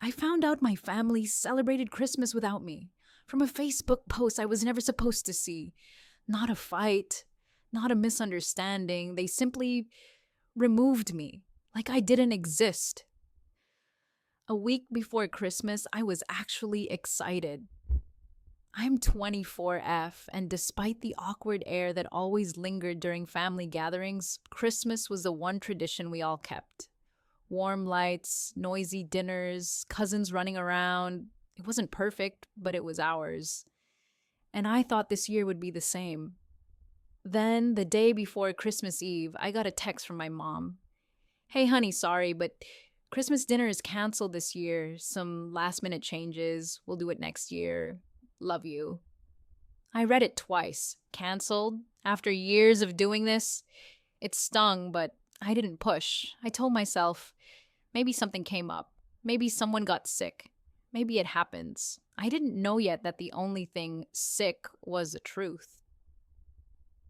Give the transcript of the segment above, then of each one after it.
I found out my family celebrated Christmas without me. From a Facebook post I was never supposed to see. Not a fight, not a misunderstanding. They simply removed me, like I didn't exist. A week before Christmas, I was actually excited. I'm 24F, and despite the awkward air that always lingered during family gatherings, Christmas was the one tradition we all kept. Warm lights, noisy dinners, cousins running around. It wasn't perfect, but it was ours. And I thought this year would be the same. Then, the day before Christmas Eve, I got a text from my mom. Hey, honey, sorry, but Christmas dinner is canceled this year. Some last minute changes. We'll do it next year. Love you. I read it twice. Canceled? After years of doing this? It stung, but I didn't push. I told myself, maybe something came up. Maybe someone got sick. Maybe it happens. I didn't know yet that the only thing sick was the truth.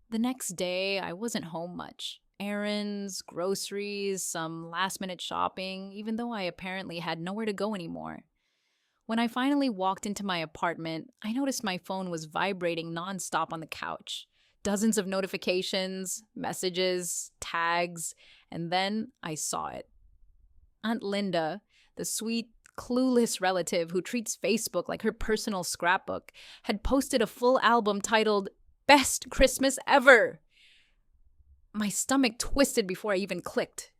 The next day, I wasn't home much. Errands, groceries, some last-minute shopping, even though I apparently had nowhere to go anymore. When I finally walked into my apartment, I noticed my phone was vibrating nonstop on the couch. Dozens of notifications, messages, tags, and then I saw it. Aunt Linda, the sweet, clueless relative who treats Facebook like her personal scrapbook, had posted a full album titled Best Christmas Ever. My stomach twisted before I even clicked.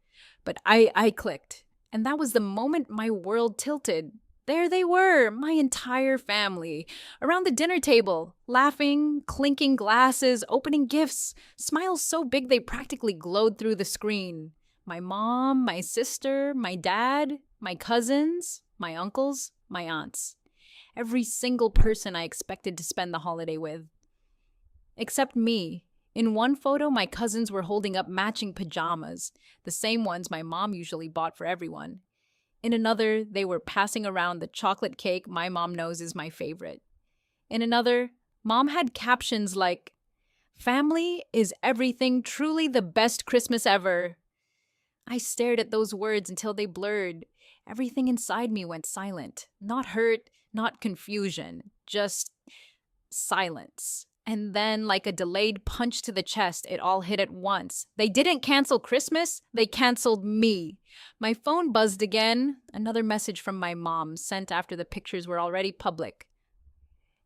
But I clicked. And that was the moment my world tilted. There they were, my entire family, around the dinner table, laughing, clinking glasses, opening gifts, smiles so big they practically glowed through the screen. My mom, my sister, my dad, my cousins, my uncles, my aunts. Every single person I expected to spend the holiday with. Except me. In one photo, my cousins were holding up matching pajamas, the same ones my mom usually bought for everyone. In another, they were passing around the chocolate cake my mom knows is my favorite. In another, mom had captions like, "Family is everything, truly the best Christmas ever." I stared at those words until they blurred. Everything inside me went silent. Not hurt, not confusion, just silence. And then, like a delayed punch to the chest, it all hit at once. They didn't cancel Christmas, they canceled me. My phone buzzed again. Another message from my mom, sent after the pictures were already public.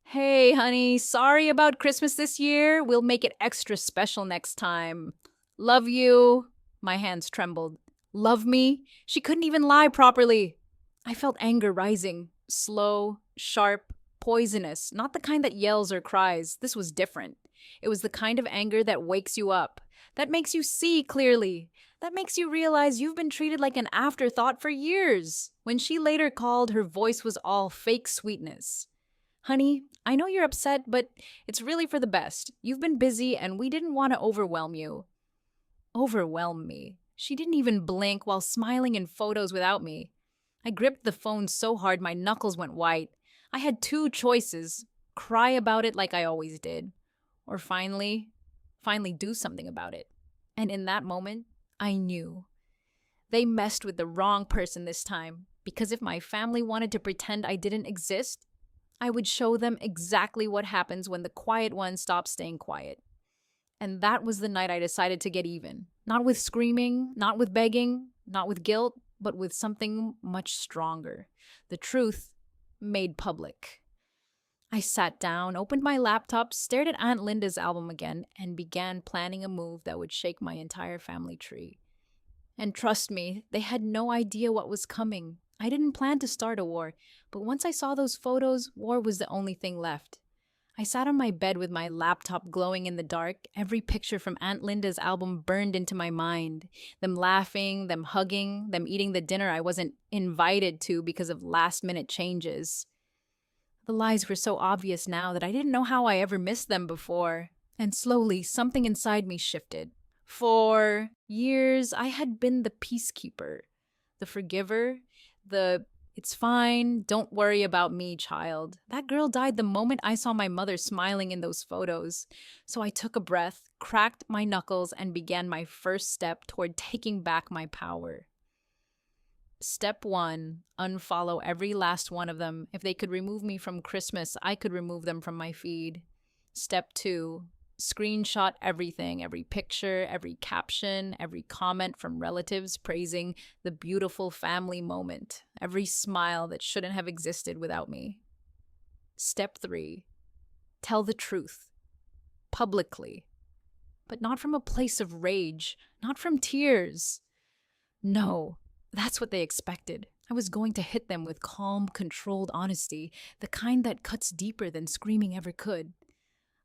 Hey, honey, sorry about Christmas this year. We'll make it extra special next time. Love you. My hands trembled. Love me? She couldn't even lie properly. I felt anger rising, slow, sharp, poisonous, not the kind that yells or cries. This was different. It was the kind of anger that wakes you up, that makes you see clearly, that makes you realize you've been treated like an afterthought for years. When she later called, her voice was all fake sweetness. Honey, I know you're upset, but it's really for the best. You've been busy and we didn't want to overwhelm you. Overwhelm me. She didn't even blink while smiling in photos without me. I gripped the phone so hard my knuckles went white. I had two choices, cry about it like I always did, or finally do something about it. And in that moment, I knew. They messed with the wrong person this time, because if my family wanted to pretend I didn't exist, I would show them exactly what happens when the quiet one stops staying quiet. And that was the night I decided to get even. Not with screaming, not with begging, not with guilt, but with something much stronger. The truth made public. I sat down, opened my laptop, stared at Aunt Linda's album again, and began planning a move that would shake my entire family tree. And trust me, they had no idea what was coming. I didn't plan to start a war, but once I saw those photos, war was the only thing left. I sat on my bed with my laptop glowing in the dark. Every picture from Aunt Linda's album burned into my mind. Them laughing, them hugging, them eating the dinner I wasn't invited to because of last-minute changes. The lies were so obvious now that I didn't know how I ever missed them before. And slowly, something inside me shifted. For years, I had been the peacekeeper, the forgiver, the "it's fine, don't worry about me" child. That girl died the moment I saw my mother smiling in those photos. So I took a breath, cracked my knuckles, and began my first step toward taking back my power. Step 1, unfollow every last one of them. If they could remove me from Christmas, I could remove them from my feed. Step 2, screenshot everything, every picture, every caption, every comment from relatives praising the beautiful family moment, every smile that shouldn't have existed without me. Step 3, tell the truth, publicly, but not from a place of rage, not from tears. No, that's what they expected. I was going to hit them with calm, controlled honesty, the kind that cuts deeper than screaming ever could.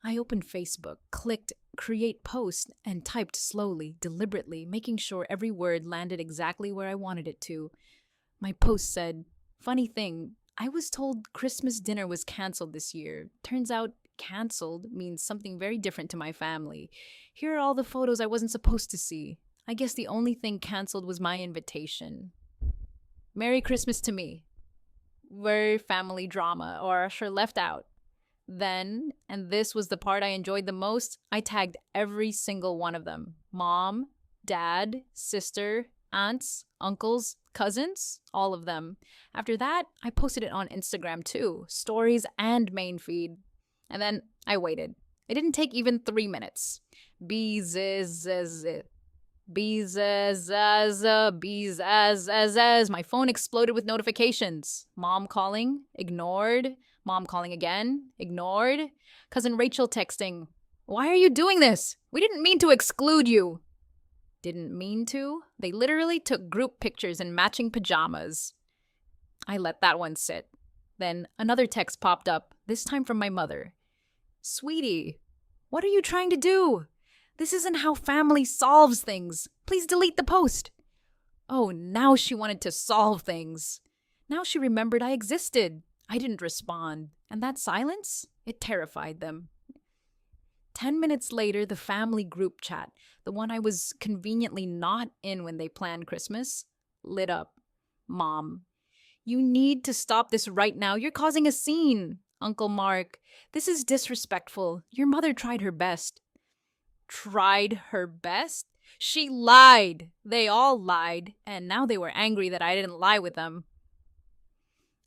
I opened Facebook, clicked create post, and typed slowly, deliberately, making sure every word landed exactly where I wanted it to. My post said, "Funny thing, I was told Christmas dinner was canceled this year. Turns out canceled means something very different to my family. Here are all the photos I wasn't supposed to see. I guess the only thing canceled was my invitation. Merry Christmas to me. Very family drama, or sure left out." Then, and this was the part I enjoyed the most, I tagged every single one of them. Mom, dad, sister, aunts, uncles, cousins, all of them. After that, I posted it on Instagram too, stories and main feed. And then I waited. It didn't take even 3 minutes. My phone exploded with notifications. Mom calling, ignored. Mom calling again, ignored. Cousin Rachel texting, "Why are you doing this? We didn't mean to exclude you." Didn't mean to? They literally took group pictures in matching pajamas. I let that one sit. Then another text popped up, this time from my mother. "Sweetie, what are you trying to do? This isn't how family solves things. Please delete the post." Oh, now she wanted to solve things. Now she remembered I existed. I didn't respond. And that silence? It terrified them. 10 minutes later, the family group chat, the one I was conveniently not in when they planned Christmas, lit up. "Mom, you need to stop this right now. You're causing a scene. Uncle Mark, this is disrespectful. Your mother tried her best." Tried her best? She lied. They all lied, and now they were angry that I didn't lie with them.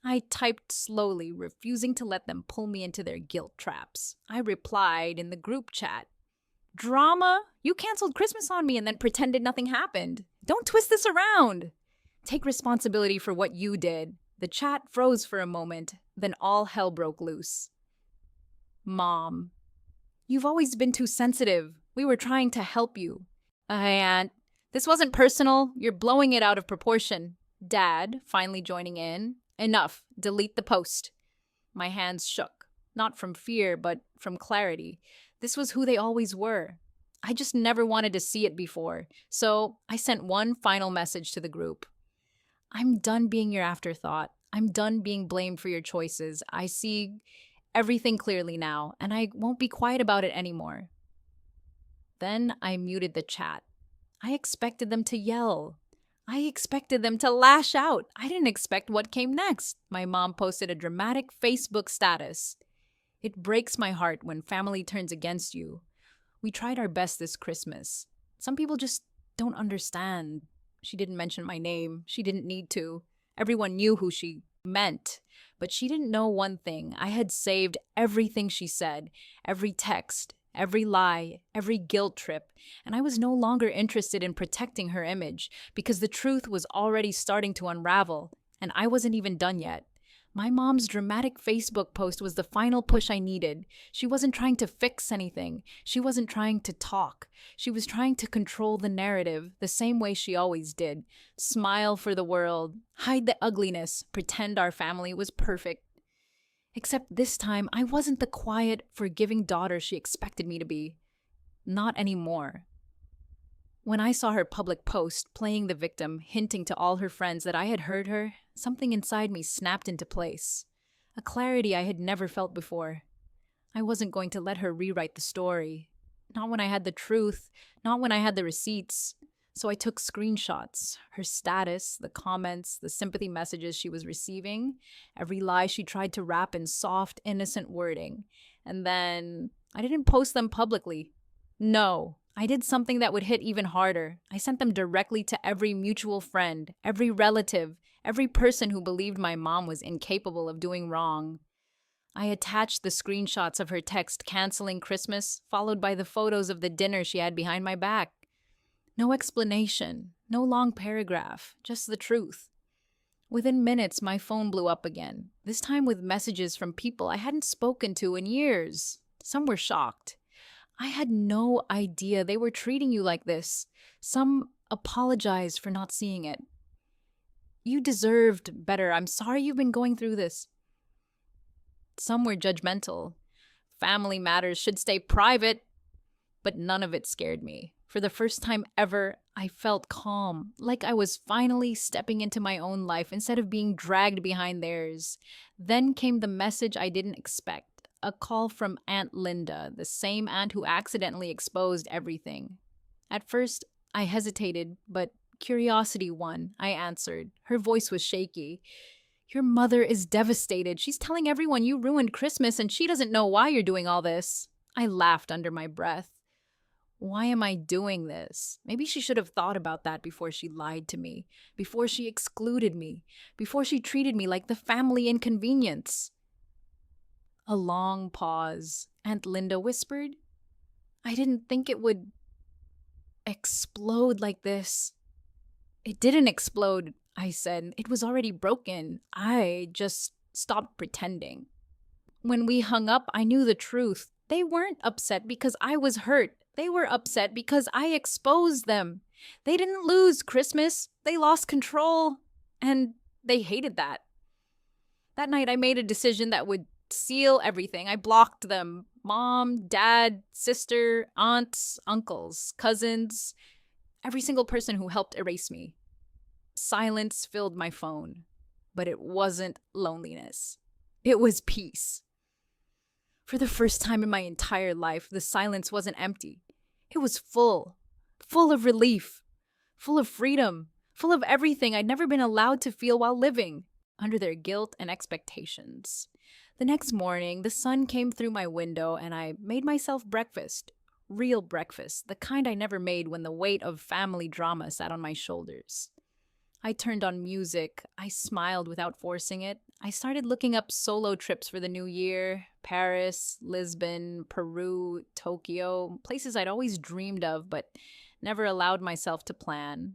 I typed slowly, refusing to let them pull me into their guilt traps. I replied in the group chat, "Drama? You canceled Christmas on me and then pretended nothing happened. Don't twist this around. Take responsibility for what you did." The chat froze for a moment, then all hell broke loose. "Mom, you've always been too sensitive. We were trying to help you." "Aunt, this wasn't personal. You're blowing it out of proportion." Dad, finally joining in. "Enough. Delete the post." My hands shook, not from fear, but from clarity. This was who they always were. I just never wanted to see it before, so I sent one final message to the group. "I'm done being your afterthought. I'm done being blamed for your choices. I see everything clearly now, and I won't be quiet about it anymore." Then I muted the chat. I expected them to yell. I expected them to lash out. I didn't expect what came next. My mom posted a dramatic Facebook status. "It breaks my heart when family turns against you. We tried our best this Christmas. Some people just don't understand." She didn't mention my name. She didn't need to. Everyone knew who she meant. But she didn't know one thing. I had saved everything she said, every text, every lie, every guilt trip, and I was no longer interested in protecting her image because the truth was already starting to unravel, and I wasn't even done yet. My mom's dramatic Facebook post was the final push I needed. She wasn't trying to fix anything. She wasn't trying to talk. She was trying to control the narrative the same way she always did. Smile for the world, hide the ugliness, pretend our family was perfect. Except this time, I wasn't the quiet, forgiving daughter she expected me to be. Not anymore. When I saw her public post, playing the victim, hinting to all her friends that I had hurt her, something inside me snapped into place. A clarity I had never felt before. I wasn't going to let her rewrite the story. Not when I had the truth, not when I had the receipts. So I took screenshots, her status, the comments, the sympathy messages she was receiving, every lie she tried to wrap in soft, innocent wording. And then I didn't post them publicly. No, I did something that would hit even harder. I sent them directly to every mutual friend, every relative, every person who believed my mom was incapable of doing wrong. I attached the screenshots of her text canceling Christmas, followed by the photos of the dinner she had behind my back. No explanation, no long paragraph, just the truth. Within minutes, my phone blew up again, this time with messages from people I hadn't spoken to in years. Some were shocked. I had no idea they were treating you like this. Some apologized for not seeing it. You deserved better. I'm sorry you've been going through this. Some were judgmental. Family matters should stay private. But none of it scared me. For the first time ever, I felt calm, like I was finally stepping into my own life instead of being dragged behind theirs. Then came the message I didn't expect. A call from Aunt Linda, the same aunt who accidentally exposed everything. At first, I hesitated, but curiosity won. I answered. Her voice was shaky. Your mother is devastated. She's telling everyone you ruined Christmas and she doesn't know why you're doing all this. I laughed under my breath. Why am I doing this? Maybe she should have thought about that before she lied to me, before she excluded me, before she treated me like the family inconvenience. A long pause. Aunt Linda whispered, I didn't think it would explode like this. It didn't explode, I said. It was already broken. I just stopped pretending. When we hung up, I knew the truth. They weren't upset because I was hurt. They were upset because I exposed them. They didn't lose Christmas. They lost control. And they hated that. That night, I made a decision that would seal everything. I blocked them. Mom, dad, sister, aunts, uncles, cousins. Every single person who helped erase me. Silence filled my phone. But it wasn't loneliness. It was peace. For the first time in my entire life, the silence wasn't empty. It was full of relief, full of freedom, full of everything I'd never been allowed to feel while living, under their guilt and expectations. The next morning, the sun came through my window and I made myself breakfast. Real breakfast, the kind I never made when the weight of family drama sat on my shoulders. I turned on music. I smiled without forcing it. I started looking up solo trips for the new year. Paris, Lisbon, Peru, Tokyo, places I'd always dreamed of but never allowed myself to plan.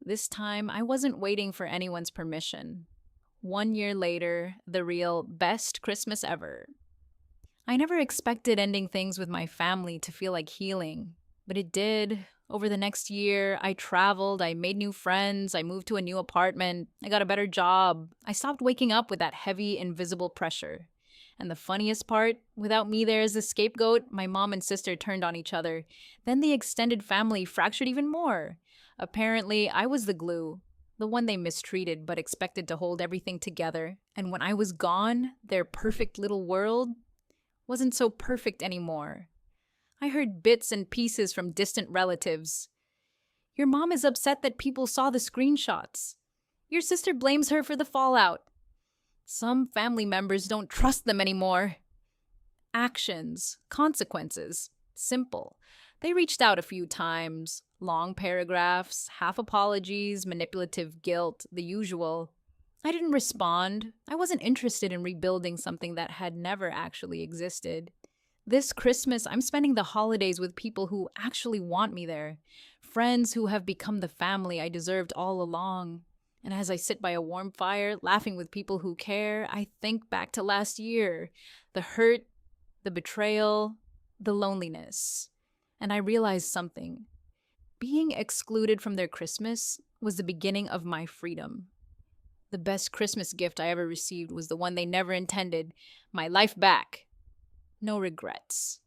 This time, I wasn't waiting for anyone's permission. 1 year later, the real best Christmas ever. I never expected ending things with my family to feel like healing, but it did. Over the next year, I traveled, I made new friends, I moved to a new apartment, I got a better job. I stopped waking up with that heavy, invisible pressure. And the funniest part, without me there as the scapegoat, my mom and sister turned on each other. Then the extended family fractured even more. Apparently, I was the glue, the one they mistreated but expected to hold everything together. And when I was gone, their perfect little world wasn't so perfect anymore. I heard bits and pieces from distant relatives. Your mom is upset that people saw the screenshots. Your sister blames her for the fallout. Some family members don't trust them anymore. Actions, consequences, simple. They reached out a few times. Long paragraphs, half apologies, manipulative guilt, the usual. I didn't respond. I wasn't interested in rebuilding something that had never actually existed. This Christmas, I'm spending the holidays with people who actually want me there. Friends who have become the family I deserved all along. And as I sit by a warm fire, laughing with people who care, I think back to last year. The hurt, the betrayal, the loneliness. And I realized something. Being excluded from their Christmas was the beginning of my freedom. The best Christmas gift I ever received was the one they never intended, my life back. No regrets.